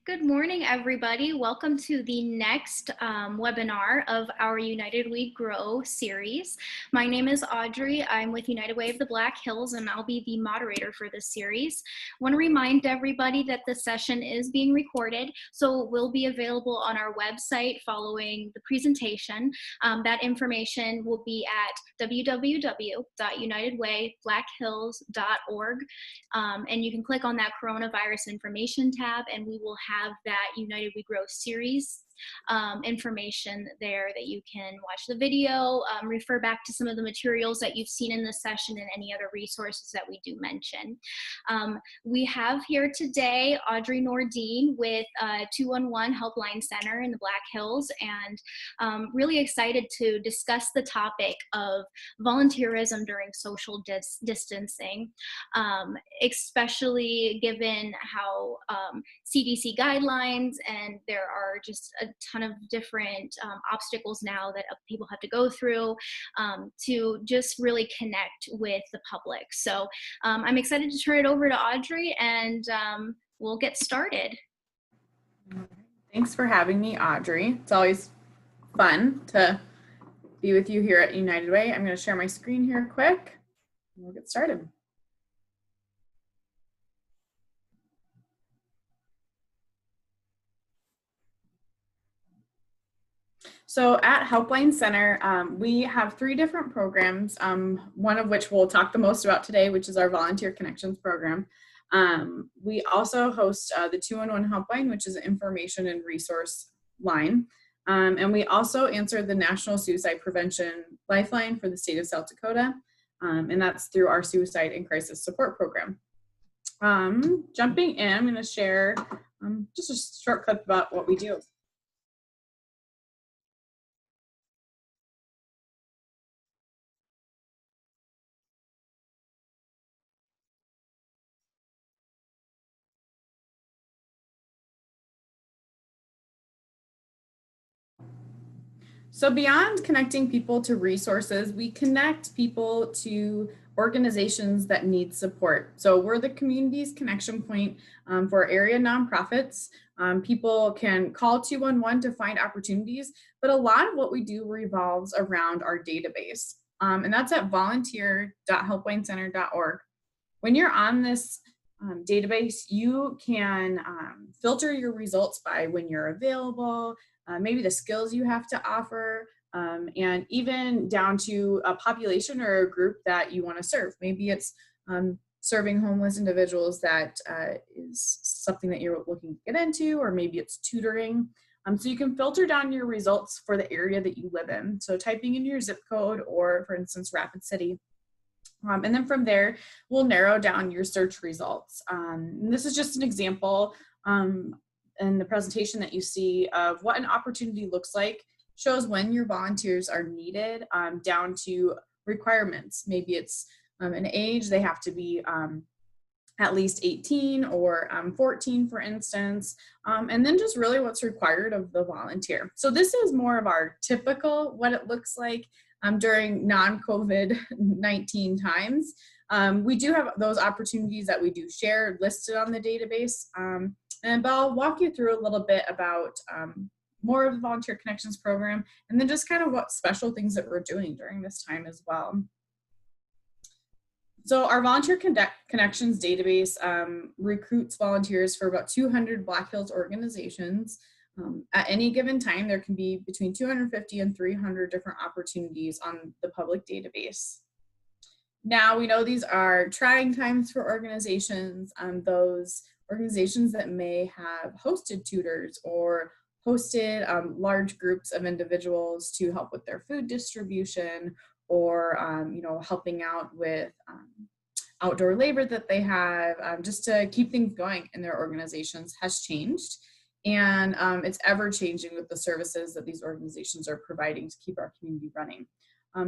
Good morning, everybody. Welcome to the next webinar of our United We Grow series. My name is Audrey. I'm with United Way of the Black Hills, and I'll be the moderator for this series. I want to remind everybody that the session is being recorded, so it will be available on our website following the presentation. That information will be at www.unitedwaybblackhills.org, and you can click on that coronavirus information tab, and we will have that United We Grow series information there that you can watch the video, refer back to some of the materials that you've seen in this session, and any other resources that we do mention. We have here today Audrey Nordine with 211 Helpline Center in the Black Hills, and really excited to discuss the topic of volunteerism during social distancing, especially given how CDC guidelines, and there are just a ton of different obstacles now that people have to go through to just really connect with the public. So I'm excited to turn it over to Audrey, and we'll get started. Thanks for having me, Audrey. It's always fun to be with you here at United Way. I'm going to share my screen here quick, and we'll get started. So at Helpline Center, we have 3 different programs, one of which we'll talk the most about today, which is our Volunteer Connections program. We also host the 211 Helpline, which is an information and resource line. And we also answer the National Suicide Prevention Lifeline for the state of South Dakota, and that's through our Suicide and Crisis Support Program. Jumping in, I'm going to share just a short clip about what we do. So beyond connecting people to resources, we connect people to organizations that need support. So we're the community's connection point for area nonprofits. People can call 211 to find opportunities, but a lot of what we do revolves around our database. And that's at volunteer.helplinecenter.org. When you're on this database, you can filter your results by when you're available, maybe the skills you have to offer, and even down to a population or a group that you want to serve. Maybe it's serving homeless individuals that is something that you're looking to get into, or maybe it's tutoring. So you can filter down your results for the area that you live in. So typing in your zip code, or for instance, Rapid City. And then from there, we'll narrow down your search results. And this is just an example in the presentation that you see of what an opportunity looks like. Shows when your volunteers are needed, down to requirements. Maybe it's an age, they have to be at least 18 or 14, for instance, and then just really what's required of the volunteer. So this is more of our typical, what it looks like during non-COVID-19 times. We do have those opportunities that we do share listed on the database, but I'll walk you through a little bit about more of the Volunteer Connections program, and then just kind of what special things that we're doing during this time as well. So our Volunteer Connections database recruits volunteers for about 200 Black Hills organizations. At any given time, there can be between 250 and 300 different opportunities on the public database. Now, we know these are trying times for organizations, those organizations that may have hosted tutors or hosted large groups of individuals to help with their food distribution, or helping out with outdoor labor that they have, just to keep things going in their organizations, has changed. And it's ever changing with the services that these organizations are providing to keep our community running.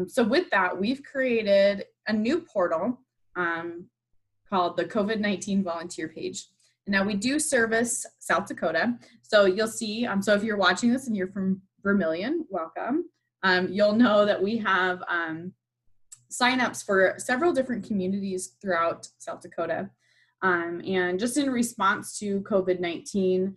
So with that, we've created a new portal called the COVID-19 volunteer page. Now, we do service South Dakota. So you'll see, so if you're watching this and you're from Vermilion, welcome. You'll know that we have signups for several different communities throughout South Dakota. And just in response to COVID-19,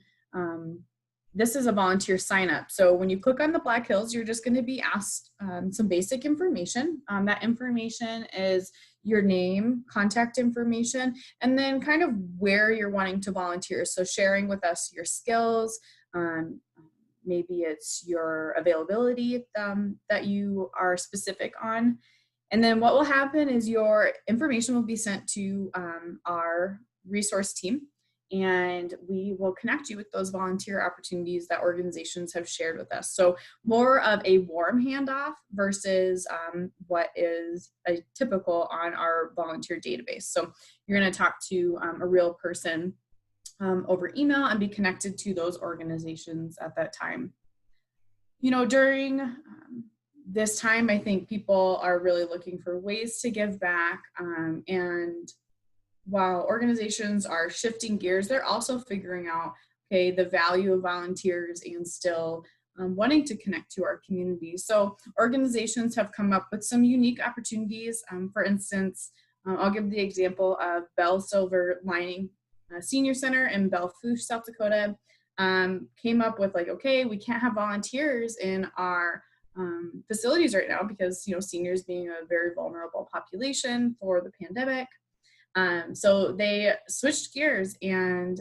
this is a volunteer sign up. So when you click on the Black Hills, you're just going to be asked some basic information. That information is your name, contact information, and then kind of where you're wanting to volunteer. So sharing with us your skills, maybe it's your availability that you are specific on. And then what will happen is your information will be sent to our resource team, and we will connect you with those volunteer opportunities that organizations have shared with us. So more of a warm handoff versus what is a typical on our volunteer database. So you're going to talk to a real person over email and be connected to those organizations at that time. You know, during this time, I think people are really looking for ways to give back, and while organizations are shifting gears, they're also figuring out, okay, the value of volunteers and still wanting to connect to our community. So organizations have come up with some unique opportunities. For instance, I'll give the example of Bell Silver Lining Senior Center in Belle Fourche, South Dakota. Came up with like, okay, we can't have volunteers in our facilities right now because, you know, seniors being a very vulnerable population for the pandemic. So they switched gears and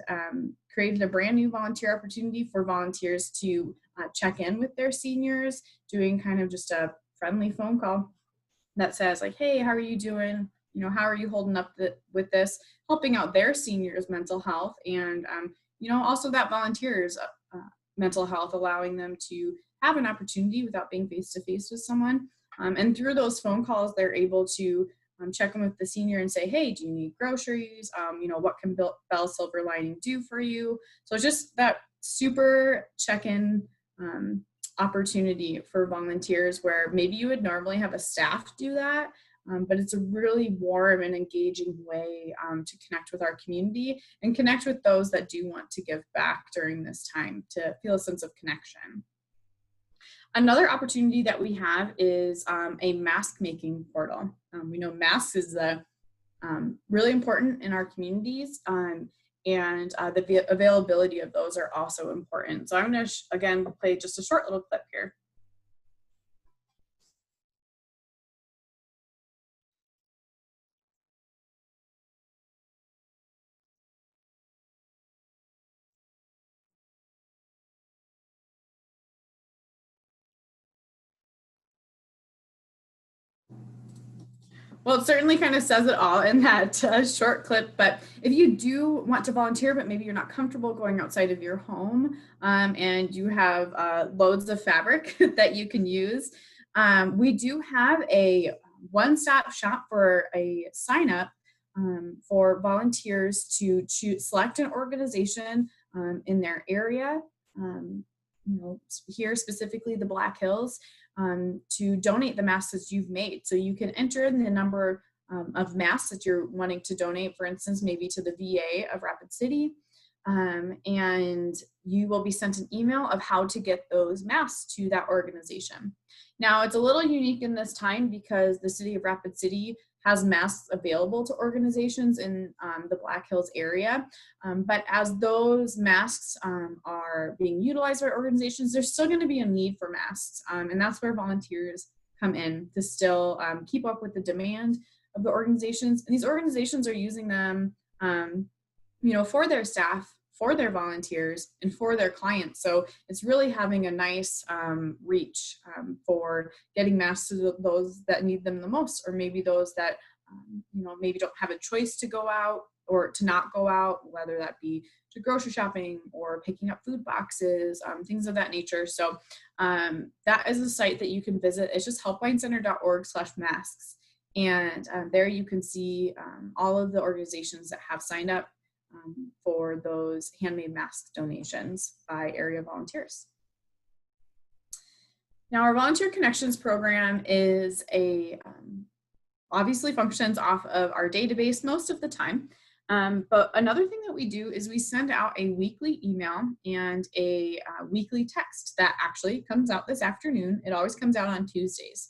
created a brand new volunteer opportunity for volunteers to check in with their seniors, doing kind of just a friendly phone call that says like, hey, how are you doing? You know, how are you holding up with this? Helping out their seniors' mental health, and you know, also that volunteers' mental health, allowing them to have an opportunity without being face-to-face with someone. And through those phone calls, they're able to check in with the senior and say, hey, do you need groceries? You know, what can Bell Silver Lining do for you? So just that super check-in opportunity for volunteers where maybe you would normally have a staff do that, but it's a really warm and engaging way to connect with our community and connect with those that do want to give back during this time to feel a sense of connection. Another opportunity that we have is a mask making portal. We know masks is really important in our communities, and the availability of those are also important. So I'm going to, again, play just a short little clip here. Well, it certainly kind of says it all in that short clip, but if you do want to volunteer, but maybe you're not comfortable going outside of your home and you have loads of fabric that you can use, we do have a one-stop shop for a sign up for volunteers to select an organization in their area, you know, here specifically the Black Hills, to donate the masks that you've made. So you can enter in the number of masks that you're wanting to donate, for instance, maybe to the VA of Rapid City, and you will be sent an email of how to get those masks to that organization. Now, it's a little unique in this time because the city of Rapid City has masks available to organizations in the Black Hills area. But as those masks are being utilized by organizations, there's still going to be a need for masks. And that's where volunteers come in to still keep up with the demand of the organizations. And these organizations are using them, you know, for their staff, for their volunteers, and for their clients. So it's really having a nice reach for getting masks to those that need them the most, or maybe those that, you know, maybe don't have a choice to go out or to not go out, whether that be to grocery shopping or picking up food boxes, things of that nature. So that is a site that you can visit. It's just helplinecenter.org/masks. And there you can see all of the organizations that have signed up for those handmade mask donations by area volunteers. Now, our Volunteer Connections program is obviously functions off of our database most of the time. But another thing that we do is we send out a weekly email and a weekly text that actually comes out this afternoon. It always comes out on Tuesdays.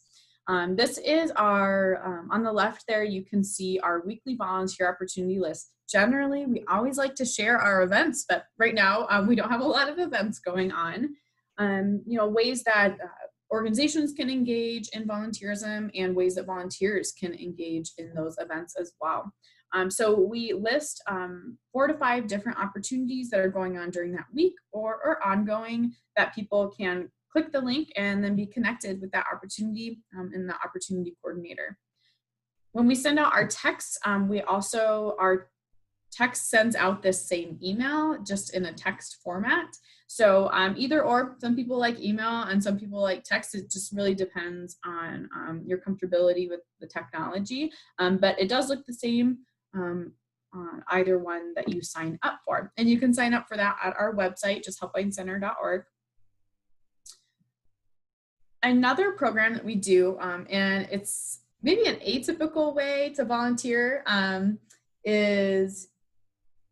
This is our, on the left there, you can see our weekly volunteer opportunity list. Generally, we always like to share our events, but right now we don't have a lot of events going on. Ways that organizations can engage in volunteerism and ways that volunteers can engage in those events as well. So we list 4 to 5 different opportunities that are going on during that week or ongoing that people can click the link and then be connected with that opportunity and the opportunity coordinator. When we send out our texts, our text sends out this same email just in a text format. So either or, some people like email and some people like text. It just really depends on your comfortability with the technology, but it does look the same on either one that you sign up for. And you can sign up for that at our website, just helplinecenter.org. Another program that we do, and it's maybe an atypical way to volunteer, is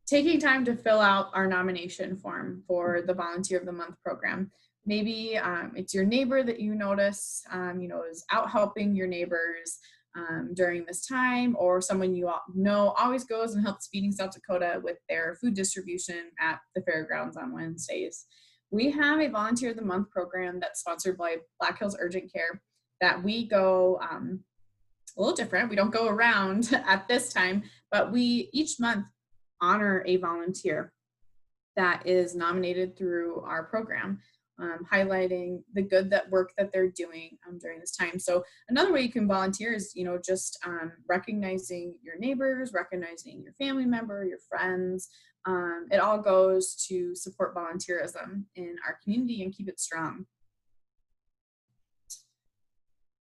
taking time to fill out our nomination form for the Volunteer of the Month program. Maybe it's your neighbor that you notice, is out helping your neighbors during this time, or someone you know always goes and helps Feeding South Dakota with their food distribution at the fairgrounds on Wednesdays. We have a Volunteer of the Month program that's sponsored by Black Hills Urgent Care that we go a little different. We don't go around at this time, but we each month honor a volunteer that is nominated through our program, highlighting the good work that they're doing during this time. So another way you can volunteer is, just recognizing your neighbors, recognizing your family member, your friends. It all goes to support volunteerism in our community and keep it strong.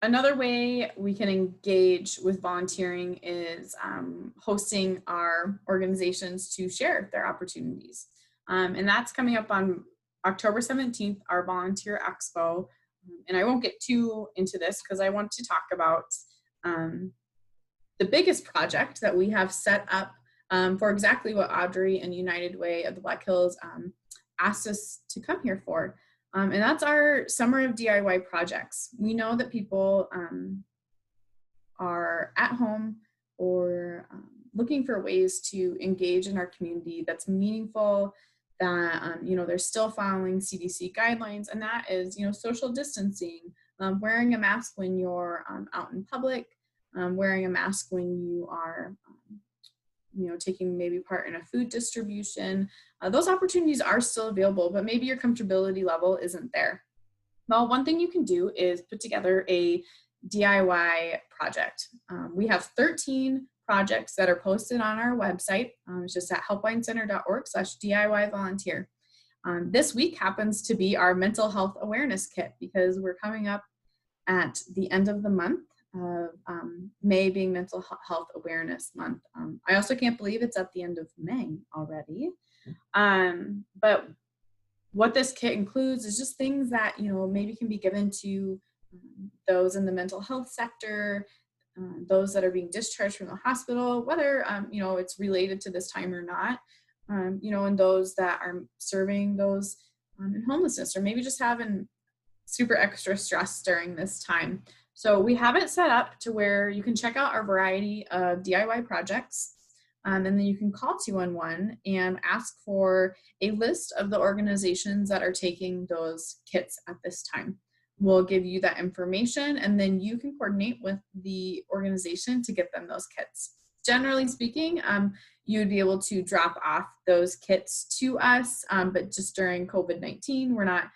Another way we can engage with volunteering is hosting our organizations to share their opportunities. And that's coming up on October 17th, our Volunteer Expo. And I won't get too into this because I want to talk about the biggest project that we have set up for exactly what Audrey and United Way of the Black Hills asked us to come here for. And that's our Summer of DIY projects. We know that people are at home or looking for ways to engage in our community that's meaningful, that they're still following CDC guidelines, and that is social distancing, wearing a mask when you're out in public, wearing a mask when you are taking maybe part in a food distribution. Those opportunities are still available, but maybe your comfortability level isn't there. Well, one thing you can do is put together a DIY project. We have 13 projects that are posted on our website. It's just at helplinecenter.org/DIY volunteer. This week happens to be our mental health awareness kit because we're coming up at the end of the month of May being Mental Health Awareness Month. I also can't believe it's at the end of May already. But what this kit includes is just things that, maybe can be given to those in the mental health sector, those that are being discharged from the hospital, whether, it's related to this time or not, and those that are serving those in homelessness or maybe just having super extra stress during this time. So we have it set up to where you can check out our variety of DIY projects, and then you can call 211 and ask for a list of the organizations that are taking those kits at this time. We'll give you that information, and then you can coordinate with the organization to get them those kits. Generally speaking, you would be able to drop off those kits to us, but just during COVID-19, we're not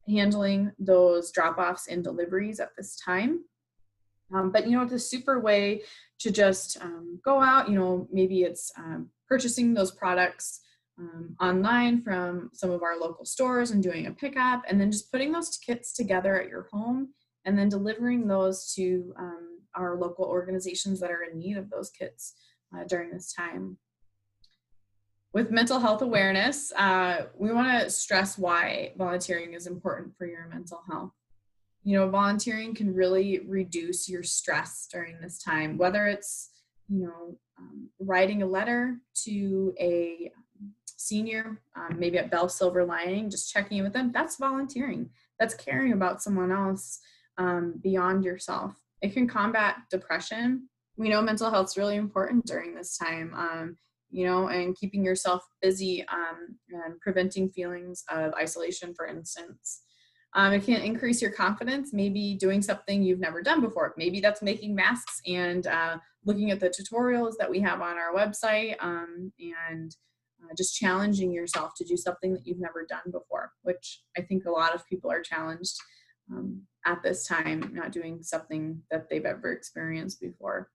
handling those drop-offs and deliveries at this time. But it's a super way to just go out, maybe it's purchasing those products online from some of our local stores and doing a pickup, and then just putting those kits together at your home and then delivering those to our local organizations that are in need of those kits during this time. With mental health awareness, we want to stress why volunteering is important for your mental health. Volunteering can really reduce your stress during this time, whether it's, writing a letter to a senior, maybe at Bell Silver Lining, just checking in with them. That's volunteering. That's caring about someone else beyond yourself. It can combat depression. We know mental health is really important during this time, and keeping yourself busy and preventing feelings of isolation, for instance. It can increase your confidence, maybe doing something you've never done before. Maybe that's making masks and looking at the tutorials that we have on our website and just challenging yourself to do something that you've never done before, which I think a lot of people are challenged at this time, not doing something that they've ever experienced before.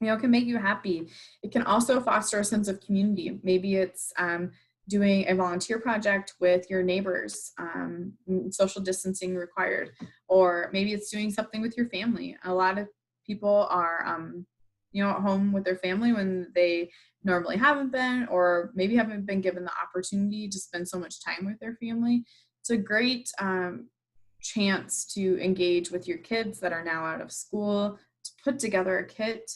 It can make you happy. It can also foster a sense of community. Maybe it's doing a volunteer project with your neighbors, social distancing required, or maybe it's doing something with your family. A lot of people are, at home with their family when they normally haven't been, or maybe haven't been given the opportunity to spend so much time with their family. It's a great chance to engage with your kids that are now out of school, to put together a kit,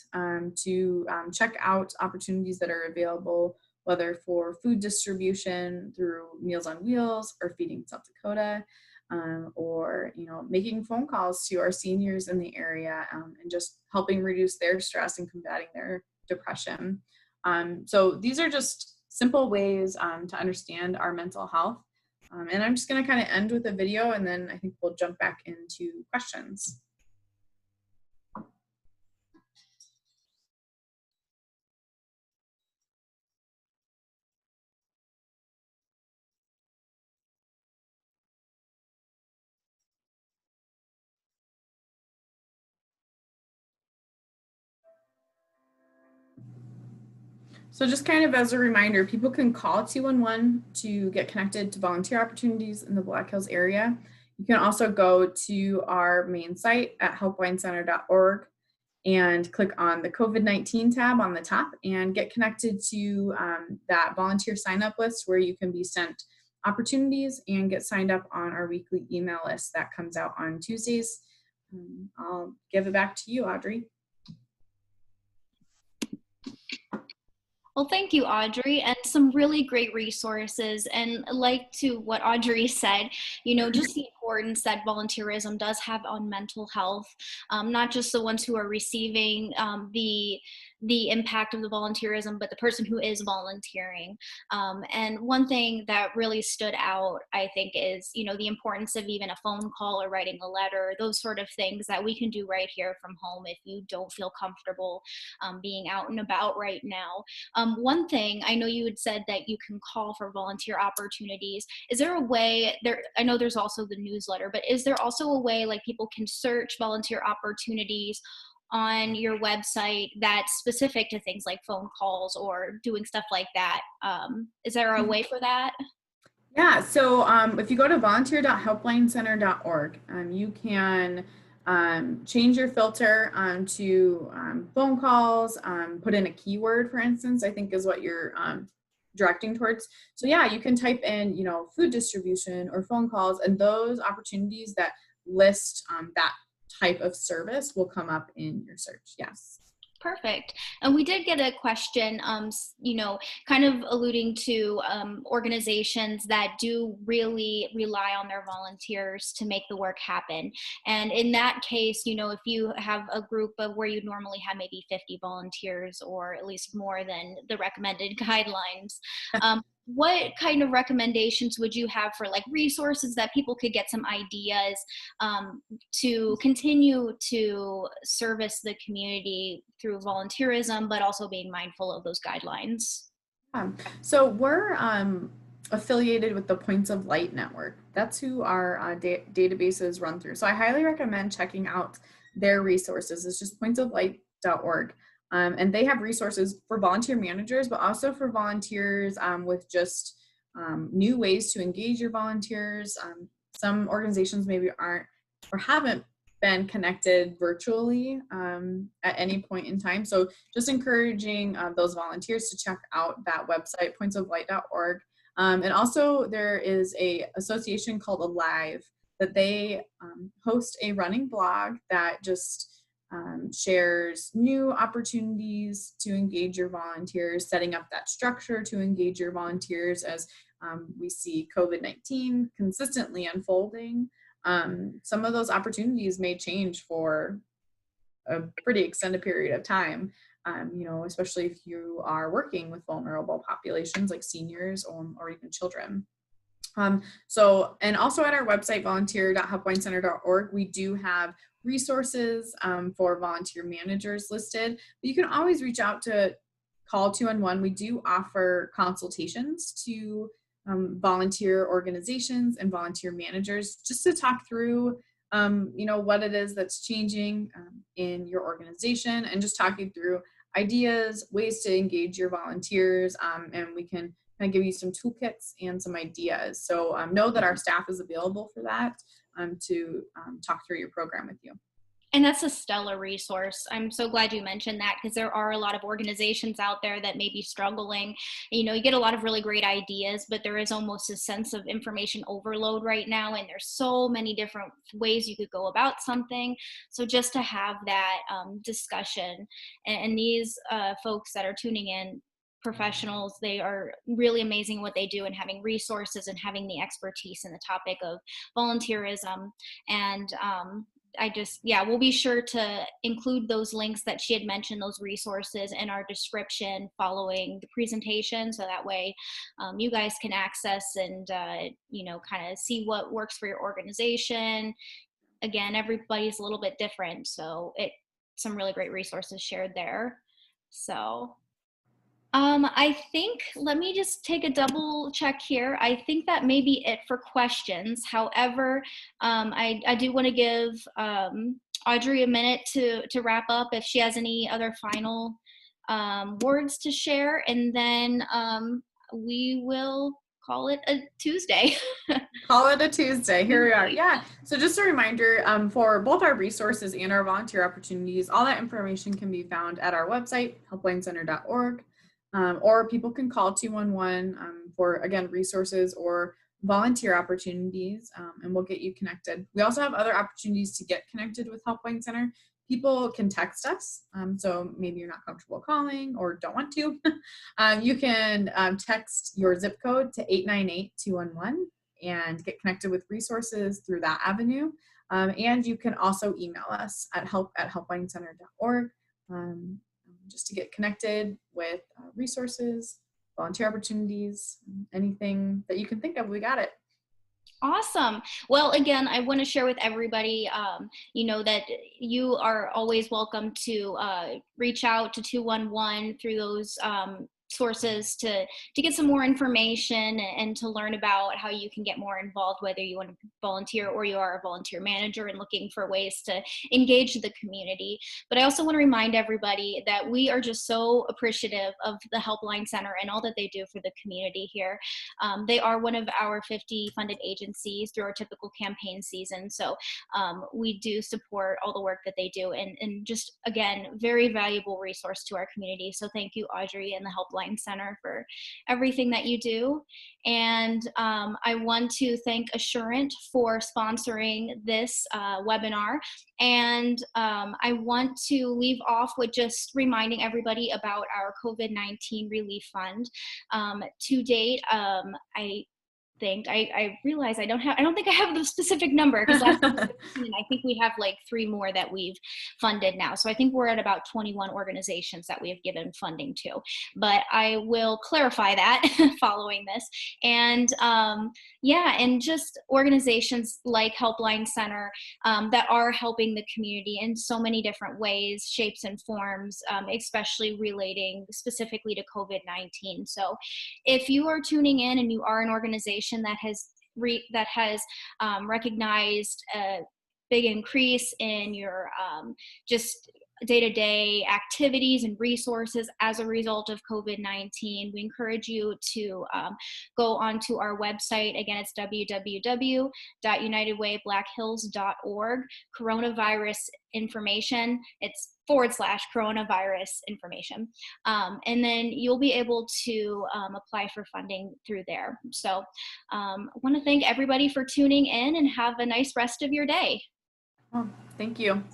to check out opportunities that are available, whether for food distribution through Meals on Wheels or Feeding South Dakota, or making phone calls to our seniors in the area and just helping reduce their stress and combating their depression. So these are just simple ways to understand our mental health. And I'm just going to kind of end with a video, and then I think we'll jump back into questions. So just kind of as a reminder, people can call 211 to get connected to volunteer opportunities in the Black Hills area. You can also go to our main site at helplincenter.org and click on the COVID-19 tab on the top and get connected to that volunteer sign-up list where you can be sent opportunities and get signed up on our weekly email list that comes out on Tuesdays. I'll give it back to you, Audrey. Well, thank you, Audrey, and some really great resources. And like to what Audrey said, just the importance that volunteerism does have on mental health, not just the ones who are receiving the impact of the volunteerism, but the person who is volunteering. And one thing that really stood out, I think, is, the importance of even a phone call or writing a letter, those sort of things that we can do right here from home if you don't feel comfortable being out and about right now. One thing, I know you had said that you can call for volunteer opportunities. Is there a way there? I know there's also the newsletter, but is there also a way like people can search volunteer opportunities on your website that's specific to things like phone calls or doing stuff like that? Is there a way for that? Yeah, so if you go to volunteer.helplincenter.org, you can change your filter to phone calls, put in a keyword, for instance, I think is what you're directing towards. So yeah, you can type in, food distribution or phone calls, and those opportunities that list that type of service will come up in your search. Yes. Perfect. And we did get a question, kind of alluding to organizations that do really rely on their volunteers to make the work happen. And in that case, if you have a group of where you normally have maybe 50 volunteers or at least more than the recommended guidelines, what kind of recommendations would you have for like resources that people could get some ideas to continue to service the community through volunteerism, but also being mindful of those guidelines? So we're affiliated with the Points of Light Network. That's who our databases run through. So I highly recommend checking out their resources. It's just pointsoflight.org. And they have resources for volunteer managers, but also for volunteers with just new ways to engage your volunteers. Some organizations maybe aren't or haven't been connected virtually at any point in time. So just encouraging those volunteers to check out that website, pointsoflight.org. And also there is a association called Alive that they host a running blog that just shares new opportunities to engage your volunteers, setting up that structure to engage your volunteers as we see COVID-19 consistently unfolding. some of those opportunities may change for a pretty extended period of time, especially if you are working with vulnerable populations like seniors or even children. And also at our website, volunteer.helplineCenter.org, we do have resources for volunteer managers listed. But you can always reach out to call 211. We do offer consultations to volunteer organizations and volunteer managers just to talk through what it is that's changing in your organization, and just talking through ideas, ways to engage your volunteers, and we can kind of give you some toolkits and some ideas. So know that our staff is available for that, to talk through your program with you. And that's a stellar resource. I'm so glad you mentioned that, because there are a lot of organizations out there that may be struggling. You get a lot of really great ideas, but there is almost a sense of information overload right now. And there's so many different ways you could go about something. So just to have that discussion, and these folks that are tuning in, professionals, they are really amazing what they do, and having resources and having the expertise in the topic of volunteerism. And we'll be sure to include those links that she had mentioned, those resources, in our description following the presentation. So that way you guys can access and, kind of see what works for your organization. Again, everybody's a little bit different. So some really great resources shared there. So I think, let me just take a double check here. I think that may be it for questions. However, I do want to give Audrey a minute to wrap up if she has any other final words to share, and then we will call it a Tuesday. Call it a Tuesday. Here we are. Yeah. So just a reminder, for both our resources and our volunteer opportunities, all that information can be found at our website, helplineCenter.org. Or people can call 211 for, again, resources or volunteer opportunities, and we'll get you connected. We also have other opportunities to get connected with Helpline Center. People can text us, so maybe you're not comfortable calling or don't want to. You can text your zip code to 898-211 and get connected with resources through that avenue. And you can also email us at help@helplineCenter.org. Just to get connected with resources, volunteer opportunities, anything that you can think of, we got it. Awesome. Well, again, I want to share with everybody, that you are always welcome to reach out to 211 through those sources to get some more information and to learn about how you can get more involved, whether you want to volunteer or you are a volunteer manager and looking for ways to engage the community. But I also want to remind everybody that we are just so appreciative of the Helpline Center and all that they do for the community here. They are one of our 50 funded agencies through our typical campaign season. So we do support all the work that they do, and just, again, very valuable resource to our community. So thank you, Audrey, and the Helpline Center for everything that you do. And I want to thank Assurant for sponsoring this webinar. And I want to leave off with just reminding everybody about our COVID-19 Relief Fund. To date, I realize I don't think I have the specific number, because last time I think we have like 3 more that we've funded now. So I think we're at about 21 organizations that we have given funding to, but I will clarify that following this. And and just organizations like Helpline Center that are helping the community in so many different ways, shapes and forms, especially relating specifically to COVID-19. So if you are tuning in and you are an organization that has recognized a big increase in your just day-to-day activities and resources as a result of COVID-19, we encourage you to go onto our website. Again, it's www.unitedwayblackhills.org. Coronavirus information, it's /coronavirus information. And then you'll be able to apply for funding through there. So I want to thank everybody for tuning in, and have a nice rest of your day. Oh, thank you.